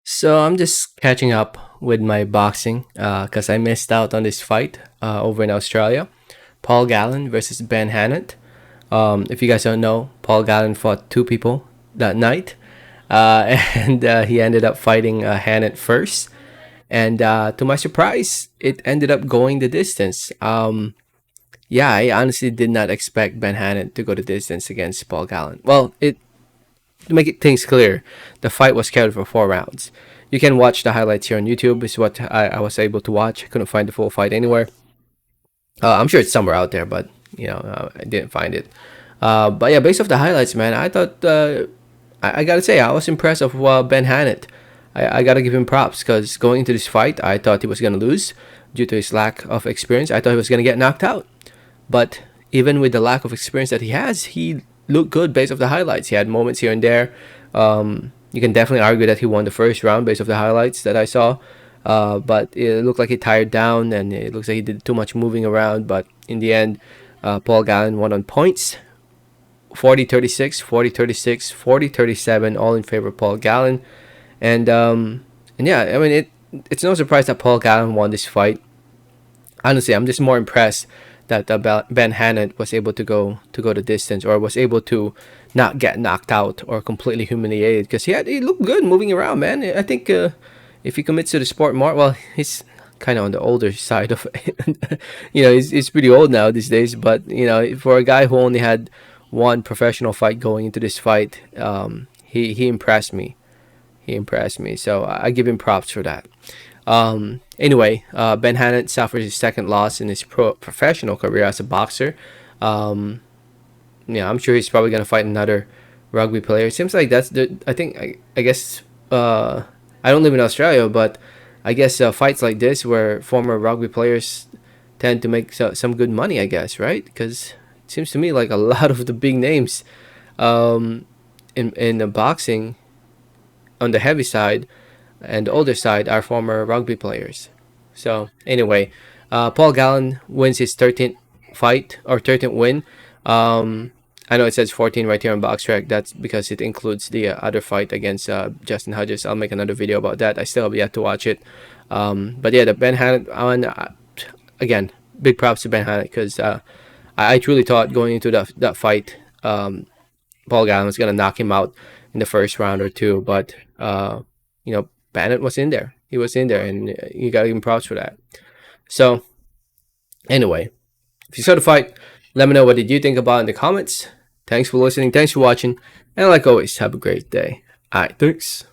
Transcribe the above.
So I'm just catching up with my boxing because I missed out on this fight over in Australia. Paul Gallen versus Ben Hannant. If you guys don't know, Paul Gallen fought two people that night, and he ended up fighting Hannant first. And to my surprise, it ended up going the distance. Yeah, I honestly did not expect Ben Hannant to go the distance against Paul Gallen. Well, to make things clear, the fight was scheduled for 4 rounds. You can watch the highlights here on YouTube. Is what I was able to watch. I couldn't find the full fight anywhere. I'm sure it's somewhere out there, but I didn't find it. But yeah, based off the highlights, man, I thought I gotta say I was impressed of Ben Hannett. I gotta give him props because going into this fight, I thought he was gonna lose due to his lack of experience. I thought he was gonna get knocked out, but even with the lack of experience that he has, he looked good based off the highlights. He had moments here and there. You can definitely argue that he won the first round based off the highlights that I saw. But it looked like he tired down and it looks like he did too much moving around. But in the end, Paul Gallen won on points 40-36, 40-36, 40-37, all in favor of Paul Gallen. And yeah, I mean, it's no surprise that Paul Gallen won this fight. Honestly, I'm just more impressed that Ben Hannant was able to go the distance or was able to not get knocked out or completely humiliated because he looked good moving around, man. I think if he commits to the sport more, well, he's kind of on the older side of it. He's pretty old now these days. But for a guy who only had one professional fight going into this fight, he impressed me. He impressed me. So I give him props for that. Anyway, Ben Hannant suffers his second loss in his professional career as a boxer. Yeah, I'm sure he's probably gonna fight another rugby player. It seems like that's the. I think I guess I don't live in Australia, but I guess fights like this where former rugby players tend to make some good money. I guess, right? Because it seems to me like a lot of the big names um, in the boxing on the heavy side and the older side are former rugby players. So anyway, Paul Gallen wins his 13th fight or 13th win. I know it says 14 right here on BoxRec. That's because it includes the other fight against Justin Hodges. I'll make another video about that. I still have yet to watch it. But yeah, the Ben Hannant one, again, big props to Ben Hannant because I truly thought going into that fight, Paul Gallen was gonna knock him out in the first round or two, but Bennett was in there. He was in there, and you gotta give him props for that. So anyway, if you saw the fight, let me know what did you think about it in the comments. Thanks for listening. Thanks for watching, and like always, have a great day. All right, thanks.